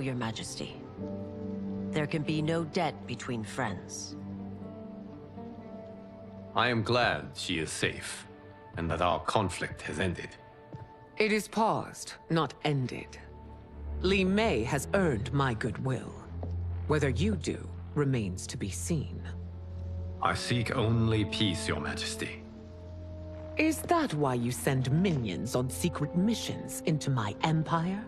Your Majesty. There can be no debt between friends. I am glad she is safe, and that our conflict has ended. It is paused, not ended. Li Mei has earned my goodwill. Whether you do remains to be seen. I seek only peace, Your Majesty. Is that why you send minions on secret missions into my empire?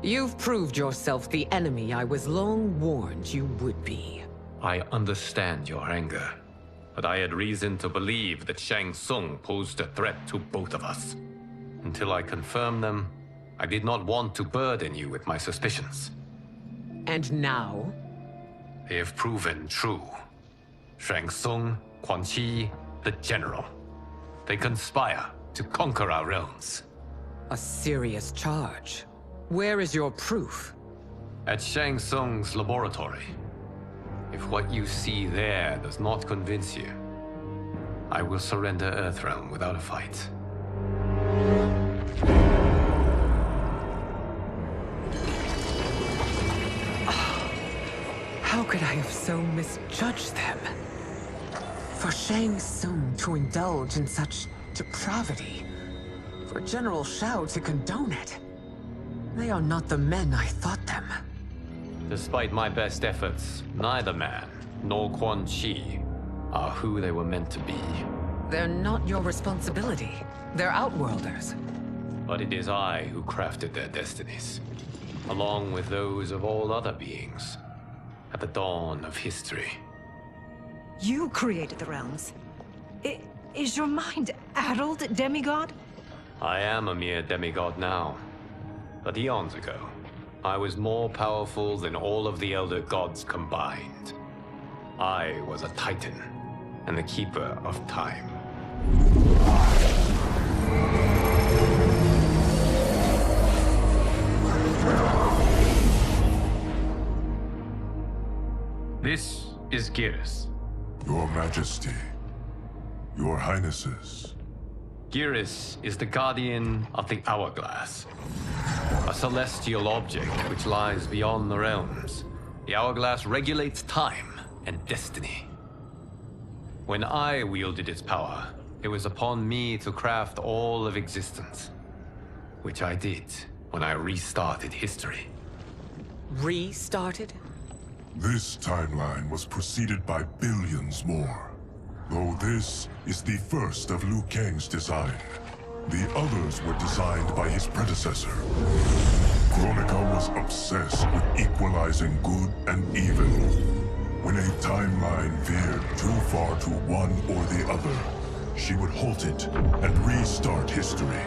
You've proved yourself the enemy I was long warned you would be. I understand your anger, but I had reason to believe that Shang Tsung posed a threat to both of us. Until I confirmed them, I did not want to burden you with my suspicions. And now? They have proven true. Shang Tsung, Quan Chi, the General. They conspire to conquer our realms. A serious charge. Where is your proof? At Shang Tsung's laboratory. If what you see there does not convince you, I will surrender Earthrealm without a fight. How could I have so misjudged them? For Shang Tsung to indulge in such depravity, for General Shao to condone it, they are not the men I thought them. Despite my best efforts, neither man nor Quan Chi are who they were meant to be. They're not your responsibility. They're Outworlders. But it is I who crafted their destinies, along with those of all other beings, at the dawn of history. You created the realms. Is your mind addled, demigod? I am a mere demigod now. But eons ago, I was more powerful than all of the Elder Gods combined. I was a Titan, and the Keeper of Time. This is Geras. Your Majesty, Your Highnesses. Geras is the guardian of the Hourglass, a celestial object which lies beyond the realms. The Hourglass regulates time and destiny. When I wielded its power, it was upon me to craft all of existence, which I did when I restarted history. Restarted? This timeline was preceded by billions more. Though this is the first of Liu Kang's design. The others were designed by his predecessor. Kronika was obsessed with equalizing good and evil. When a timeline veered too far to one or the other, she would halt it and restart history,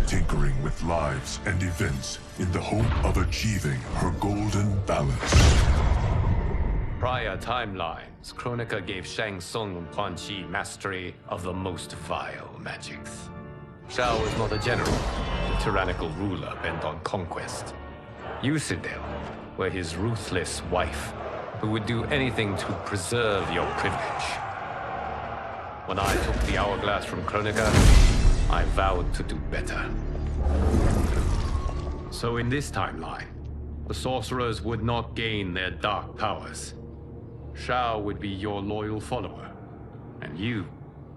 tinkering with lives and events in the hope of achieving her golden balance. Prior timelines, Kronika gave Shang Tsung and Quan Chi mastery of the most vile magics. Shao was not a general, a tyrannical ruler bent on conquest. Yusidel were his ruthless wife, who would do anything to preserve your privilege. When I took the Hourglass from Kronika, I vowed to do better. So in this timeline, the sorcerers would not gain their dark powers. Shao would be your loyal follower, and you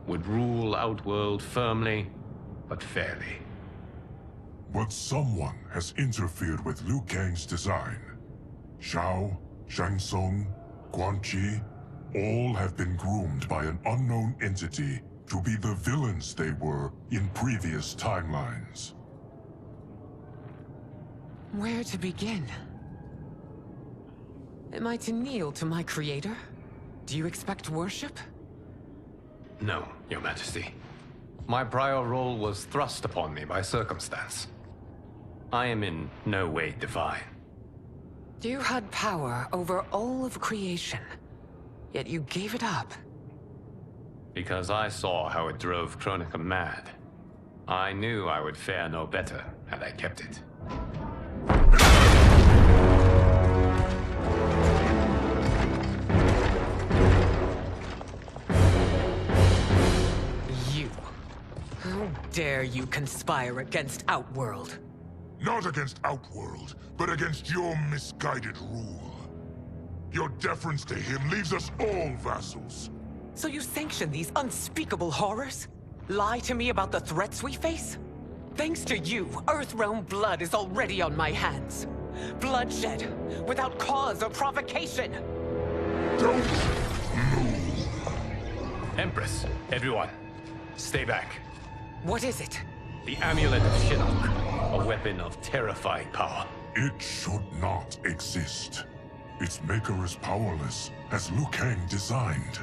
would rule Outworld firmly, but fairly. But someone has interfered with Liu Kang's design. Shao, Shang Tsung, Quan Chi, all have been groomed by an unknown entity to be the villains they were in previous timelines. Where to begin? Am I to kneel to my creator? Do you expect worship? No, Your Majesty. My prior role was thrust upon me by circumstance. I am in no way divine. You had power over all of creation, yet you gave it up. Because I saw how it drove Kronika mad. I knew I would fare no better had I kept it. You. How dare you conspire against Outworld? Not against Outworld, but against your misguided rule. Your deference to him leaves us all vassals. So you sanction these unspeakable horrors? Lie to me about the threats we face? Thanks to you, Earthrealm blood is already on my hands. Bloodshed, without cause or provocation. Don't move. Empress, everyone, stay back. What is it? The Amulet of Shinnok, a weapon of terrifying power. It should not exist. Its maker is powerless, as Liu Kang designed.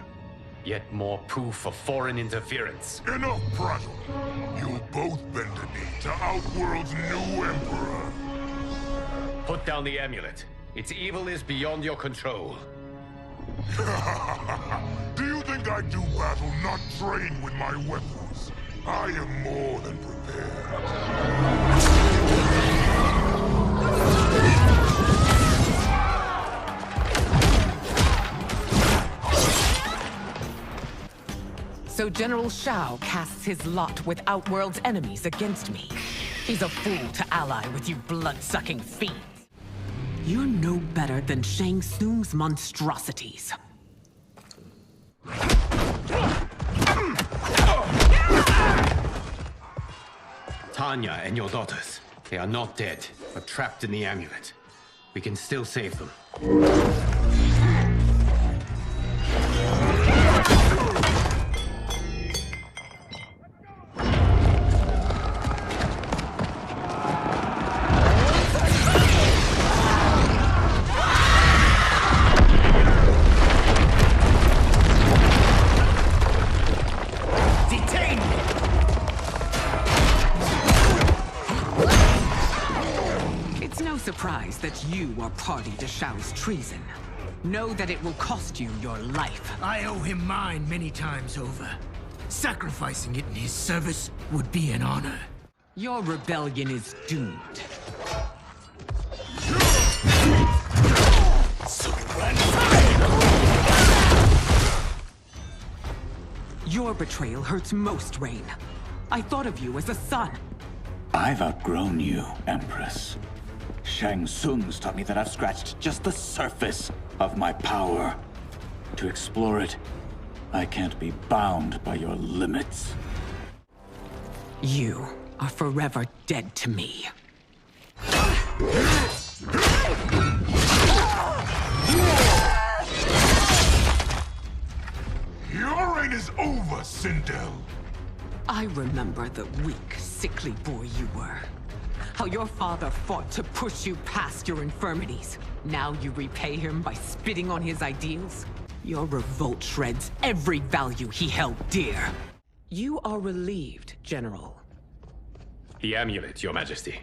Yet more proof of foreign interference. Enough prattle. You'll both bend a knee to Outworld's new emperor. Put down the amulet. Its evil is beyond your control. Do you think I do battle not trained with my weapons? I am more than prepared. So General Shao casts his lot with Outworld's enemies against me. He's a fool to ally with you blood-sucking fiends. You're no better than Shang Tsung's monstrosities. Tanya and your daughters, they are not dead, but trapped in the amulet. We can still save them. Surprised that you are party to Shao's treason. Know that it will cost you your life. I owe him mine many times over. Sacrificing it in his service would be an honor. Your rebellion is doomed. Your betrayal hurts most, Rain. I thought of you as a son. I've outgrown you, Empress. Shang Tsung's taught me that I've scratched just the surface of my power. To explore it, I can't be bound by your limits. You are forever dead to me. Your reign is over, Sindel. I remember the weak, sickly boy you were. How your father fought to push you past your infirmities. Now you repay him by spitting on his ideals? Your revolt shreds every value he held dear. You are relieved, General. The amulet, Your Majesty.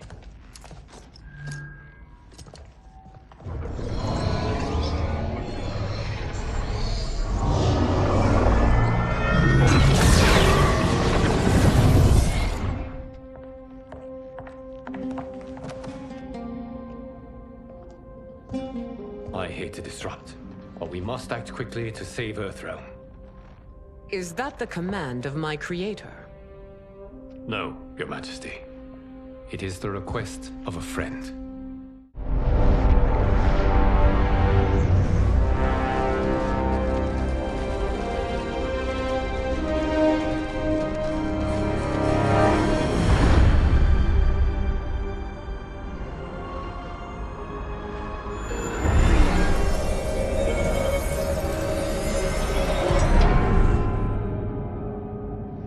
I hate to disrupt, but we must act quickly to save Earthrealm. Is that the command of my creator? No, Your Majesty. It is the request of a friend.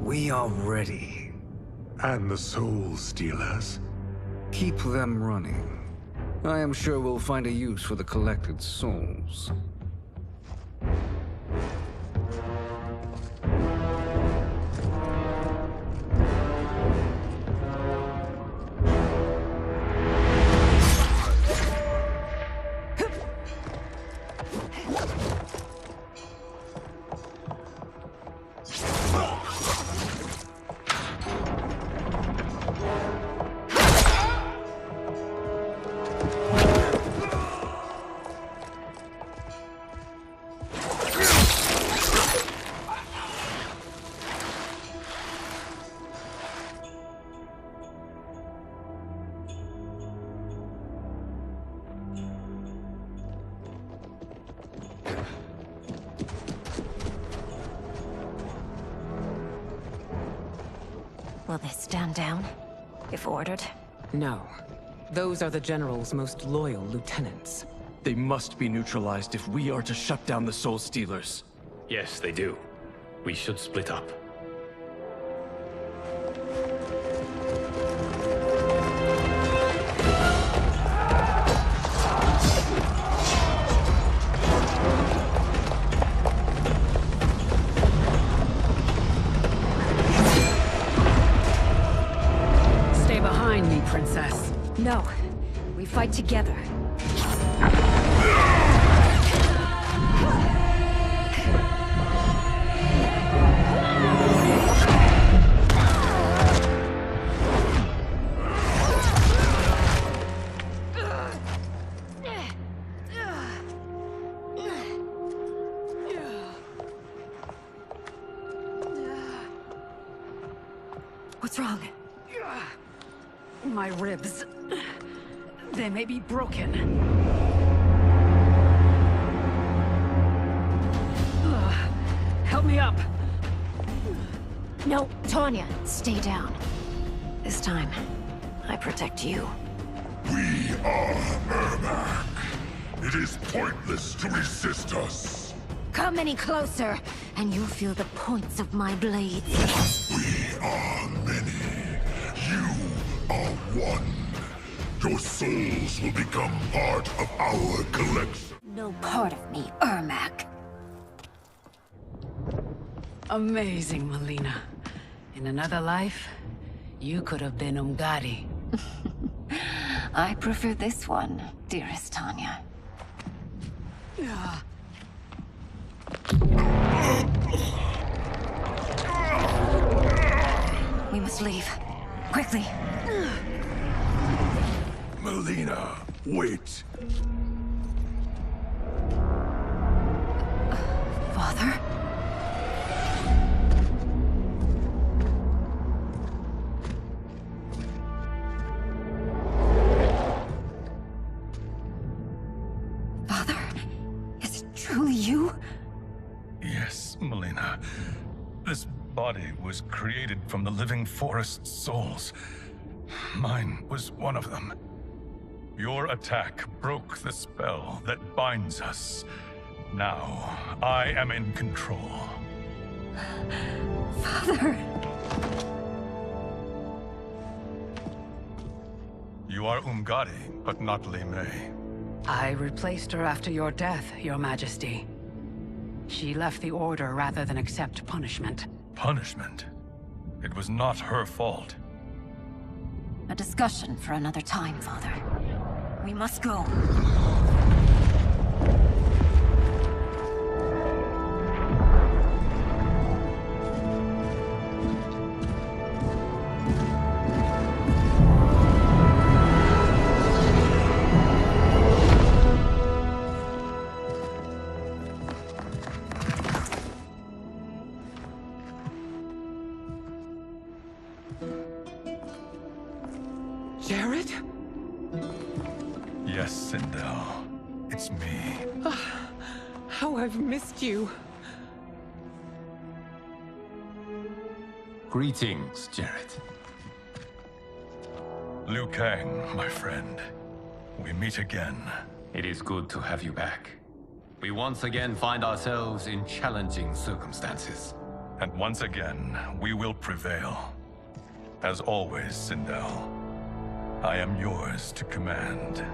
We are ready. And the Soul Stealers? Keep them running. I am sure we'll find a use for the collected souls. Will they stand down, if ordered? No. Those are the General's most loyal lieutenants. They must be neutralized if we are to shut down the Soul Stealers. Yes, they do. We should split up. Stay behind me, Princess. No. We fight together. What's wrong? My ribs. They may be broken. Help me up. No, Tanya, stay down. This time, I protect you. We are Ermac. It is pointless to resist us. Come any closer, and you'll feel the points of my blades. We are many. You are one. Your souls will become part of our collection. No part of me, Ermac. Amazing, Melina. In another life, you could have been Umgadi. I prefer this one, dearest Tanya. We must leave. Quickly. Melina, wait. Father? Father? Is it truly you? Yes, Melina. This body was created from the living forest's souls. Mine was one of them. Your attack broke the spell that binds us. Now, I am in control. Father! You are Umgadi, but not Li Mei. I replaced her after your death, Your Majesty. She left the Order rather than accept punishment. Punishment? It was not her fault. A discussion for another time, Father. We must go. Jared? Yes, Sindel. It's me. How I've missed you. Greetings, Jared. Liu Kang, my friend. We meet again. It is good to have you back. We once again find ourselves in challenging circumstances. And once again, we will prevail. As always, Sindel, I am yours to command.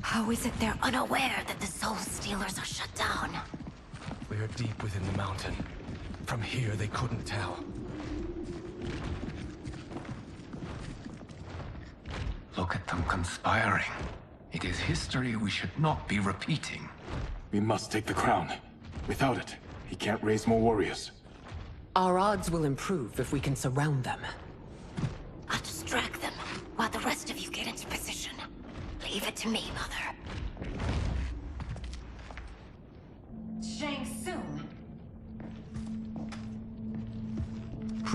How is it they're unaware that the Soul Stealers are shut down? We are deep within the mountain. From here, they couldn't tell. Look at them conspiring. It is history we should not be repeating. We must take the crown. Without it, he can't raise more warriors. Our odds will improve if we can surround them. I'll distract them while the rest of you get into position. Leave it to me, Mother.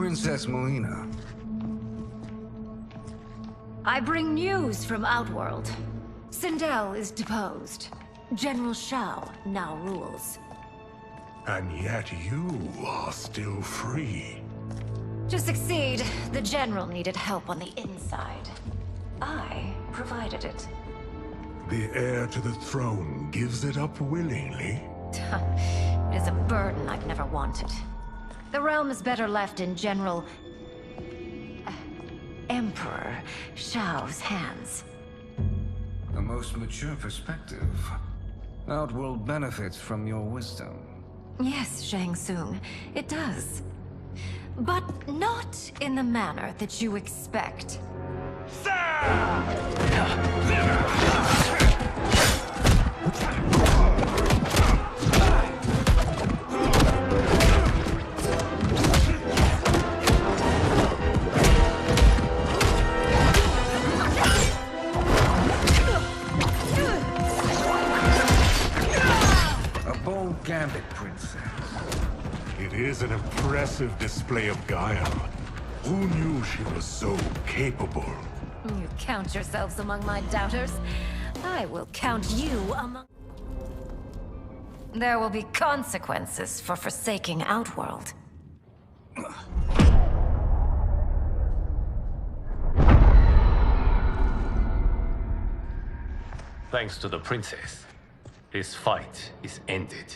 Princess Melina. I bring news from Outworld. Sindel is deposed. General Shao now rules. And yet you are still free. To succeed, the General needed help on the inside. I provided it. The heir to the throne gives it up willingly. It is a burden I've never wanted. The realm is better left in General... Emperor Shao's hands. A most mature perspective. Outworld benefits from your wisdom. Yes, Shang Tsung, it does. But not in the manner that you expect. A bold gambit, Princess. It is an impressive display of guile. Who knew she was so capable? You count yourselves among my doubters. I will count you among... There will be consequences for forsaking Outworld. Thanks to the princess, this fight is ended.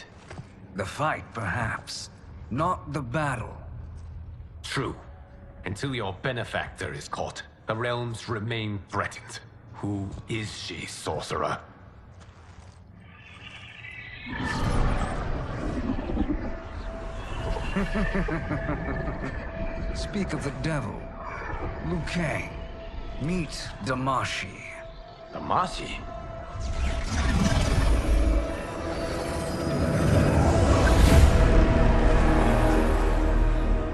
The fight, perhaps. Not the battle. True. Until your benefactor is caught, the realms remain threatened. Who is she, sorcerer? Speak of the devil. Liu Kang. Meet Damashi. Damashi?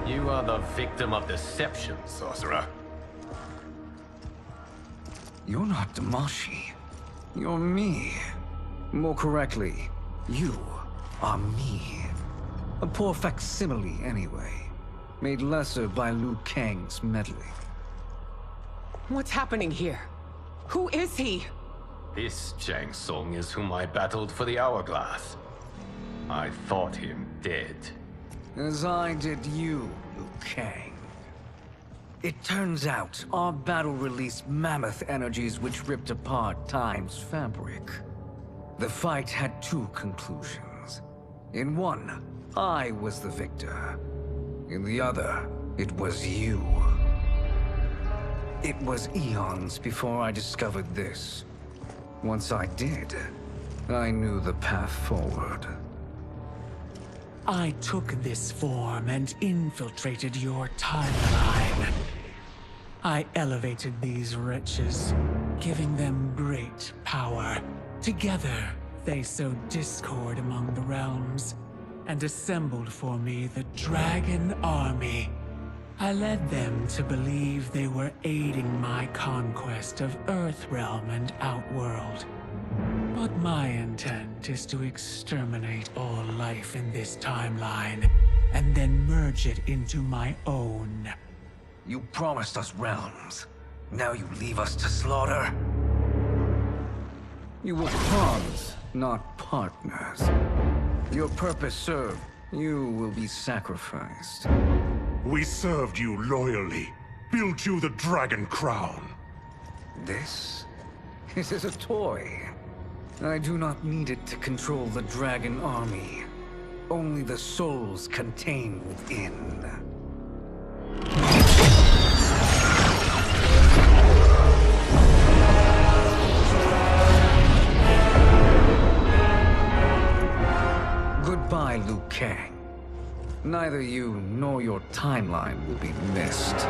You are the victim of deception, sorcerer. You're not Damashi. You're me. More correctly, you are me. A poor facsimile, anyway. Made lesser by Liu Kang's meddling. What's happening here? Who is he? This Shang Tsung is whom I battled for the Hourglass. I thought him dead. As I did you, Liu Kang. It turns out our battle released mammoth energies which ripped apart time's fabric. The fight had two conclusions. In one, I was the victor. In the other, it was you. It was eons before I discovered this. Once I did, I knew the path forward. I took this form and infiltrated your timeline. I elevated these wretches, giving them great power. Together, they sowed discord among the realms, and assembled for me the Dragon Army. I led them to believe they were aiding my conquest of Earthrealm and Outworld. But my intent is to exterminate all life in this timeline, and then merge it into my own. You promised us realms. Now you leave us to slaughter? You were pawns, not partners. Your purpose served. You will be sacrificed. We served you loyally, built you the Dragon Crown. This is a toy. I do not need it to control the Dragon Army. Only the souls contained within. Goodbye, Liu Kang. Neither you nor your timeline will be missed.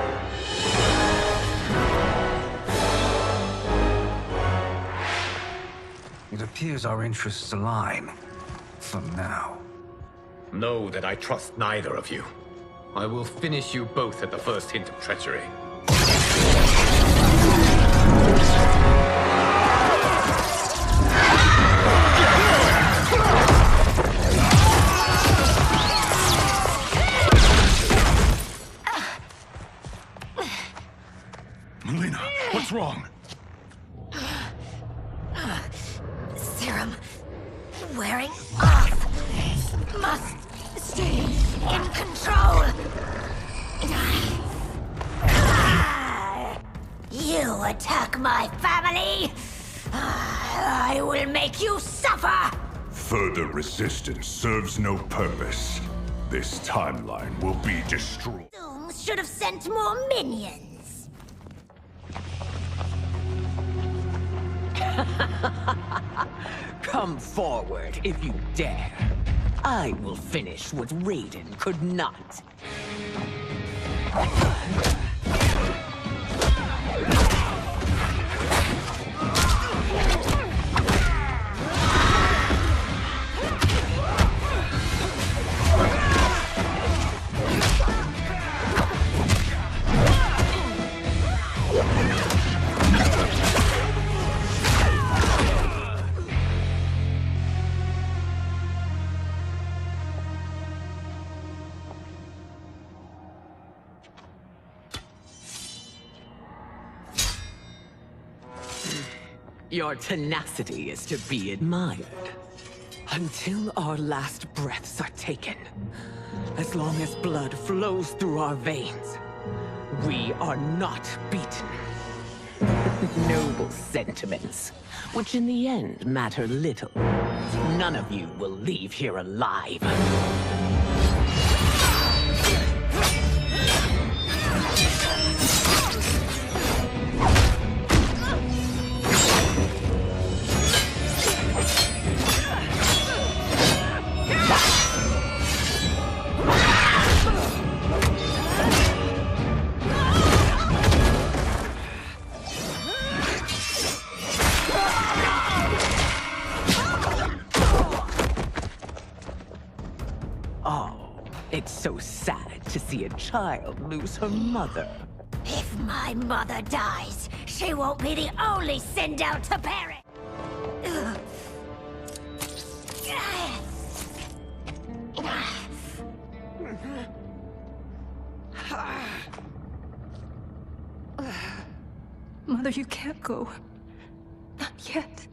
It appears our interests align. For now. Know that I trust neither of you. I will finish you both at the first hint of treachery. Melina, what's wrong? Serum wearing off. Must stay in control. You attack my family, I will make you suffer. Further resistance serves no purpose. This timeline will be destroyed. Zooms should have sent more minions. Come forward if you dare. I will finish what Raiden could not. Your tenacity is to be admired. Until our last breaths are taken, as long as blood flows through our veins, we are not beaten. Noble sentiments, which in the end matter little. None of you will leave here alive. It's so sad to see a child lose her mother. If my mother dies, she won't be the only Sindel to perish. Mother, you can't go. Not yet.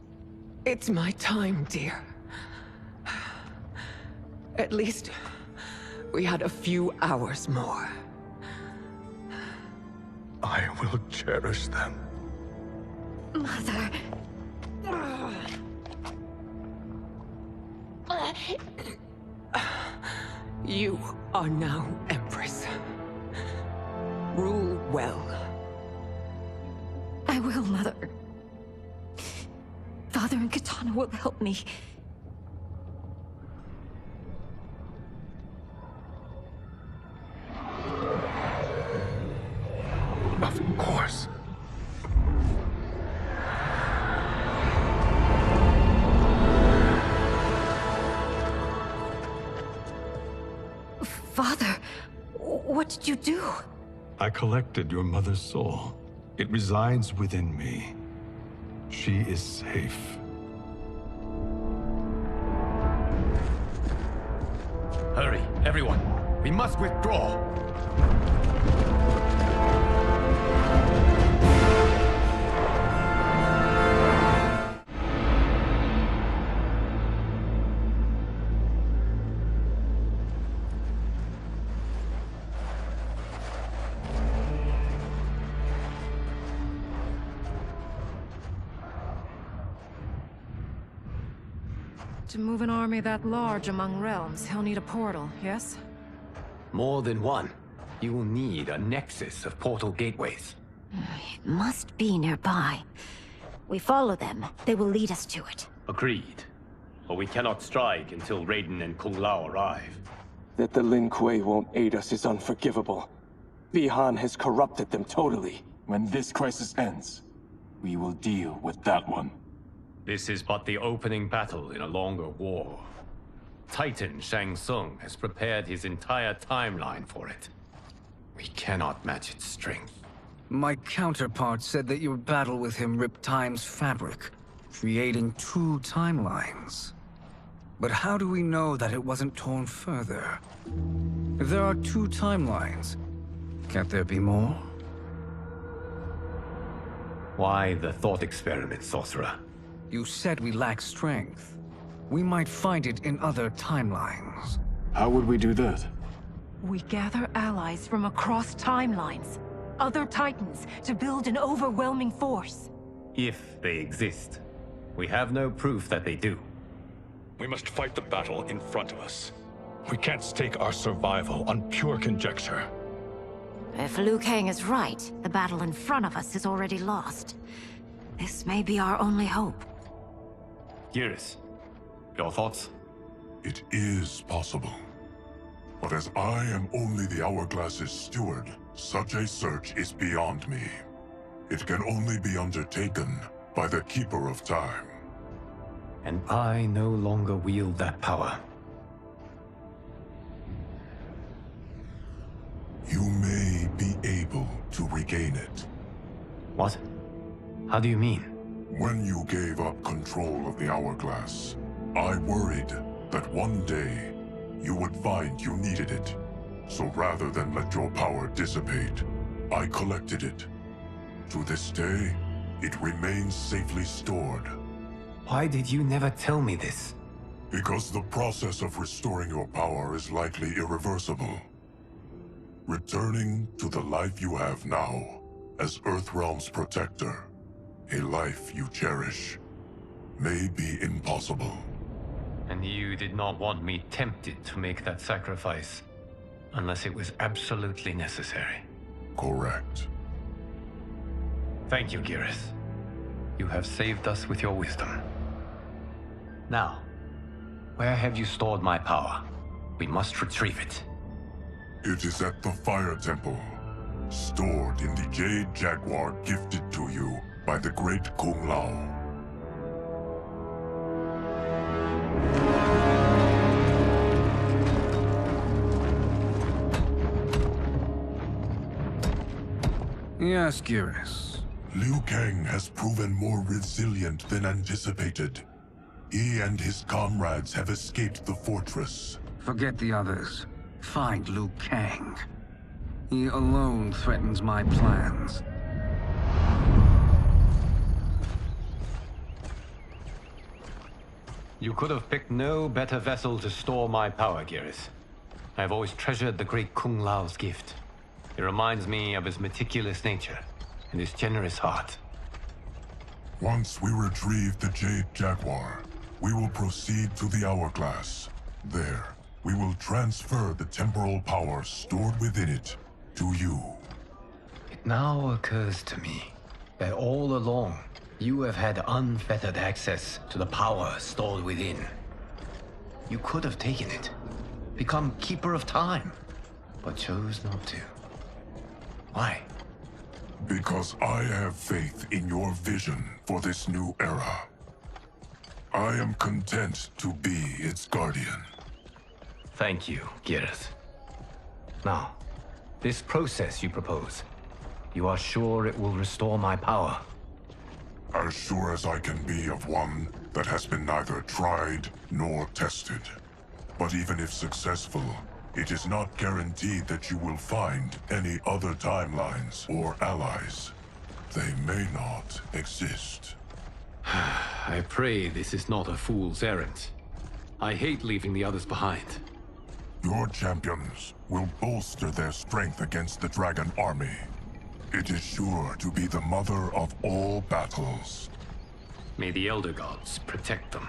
It's my time, dear. At least we had a few hours more. I will cherish them. Mother. You are now Empress. Rule well. I will, Mother. Father and Katana will help me. Of course. Father, what did you do? I collected your mother's soul. It resides within me. She is safe. Hurry, everyone. We must withdraw. To move an army that large among realms, he'll need a portal, yes? More than one. You will need a nexus of portal gateways. It must be nearby. We follow them, they will lead us to it. Agreed. But we cannot strike until Raiden and Kung Lao arrive. That the Lin Kuei won't aid us is unforgivable. Bihan has corrupted them totally. When this crisis ends, we will deal with that one. This is but the opening battle in a longer war. Titan Shang Tsung has prepared his entire timeline for it. We cannot match its strength. My counterpart said that your battle with him ripped time's fabric, creating two timelines. But how do we know that it wasn't torn further? If there are two timelines, can't there be more? Why the thought experiment, sorcerer? You said we lack strength. We might find it in other timelines. How would we do that? We gather allies from across timelines, other titans, to build an overwhelming force. If they exist. We have no proof that they do. We must fight the battle in front of us. We can't stake our survival on pure conjecture. If Liu Kang is right, the battle in front of us is already lost. This may be our only hope. Geras, your thoughts? It is possible. But as I am only the Hourglass's steward, such a search is beyond me. It can only be undertaken by the Keeper of Time. And I no longer wield that power. You may be able to regain it. What? How do you mean? When you gave up control of the Hourglass, I worried that one day you would find you needed it. So rather than let your power dissipate, I collected it. To this day, it remains safely stored. Why did you never tell me this? Because the process of restoring your power is likely irreversible. Returning to the life you have now, as Earthrealm's protector, a life you cherish, may be impossible. And you did not want me tempted to make that sacrifice, unless it was absolutely necessary. Correct. Thank you, Geras. You have saved us with your wisdom. Now, where have you stored my power? We must retrieve it. It is at the Fire Temple, stored in the Jade Jaguar gifted to you by the great Kung Lao. Yes, Geras. Liu Kang has proven more resilient than anticipated. He and his comrades have escaped the fortress. Forget the others. Find Liu Kang. He alone threatens my plans. You could have picked no better vessel to store my power, Geras. I have always treasured the great Kung Lao's gift. It reminds me of his meticulous nature and his generous heart. Once we retrieve the Jade Jaguar, we will proceed to the Hourglass. There, we will transfer the temporal power stored within it to you. It now occurs to me that all along, you have had unfettered access to the power stored within. You could have taken it, become Keeper of Time, but chose not to. Why? Because I have faith in your vision for this new era. I am content to be its guardian. Thank you, Geras. Now, this process you propose, you are sure it will restore my power? As sure as I can be of one that has been neither tried nor tested. But even if successful, it is not guaranteed that you will find any other timelines or allies. They may not exist. I pray this is not a fool's errand. I hate leaving the others behind. Your champions will bolster their strength against the Dragon Army. It is sure to be the mother of all battles. May the Elder Gods protect them.